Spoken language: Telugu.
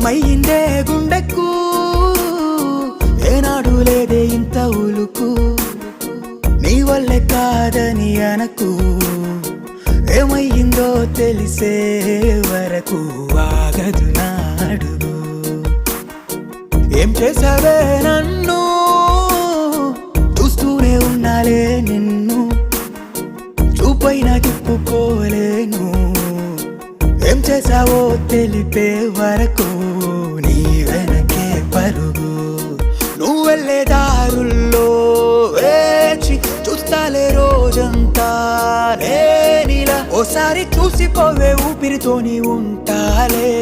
ఏమయ్యిందే గుండెకు ఏనాడు లేదే ఇంత ఉలుకు నీ వల్లే కాదని అనకు ఏమయ్యిందో తెలిసే వరకు ఆగదు నాడు ఏం చేసావే నన్ను చూస్తూనే ఉన్నాలే నిన్ను చూపైనా తిప్పుకోలేను ఏం చేసావో తెలిపే వరకు నీ వెనకే పరుగు నువ్వు వెళ్ళే దారుల్లో వేచి చూస్తాలే రోజంతా నేనిలా ఓసారి చూసిపోవే ఊపిరితోని ఉంటాలే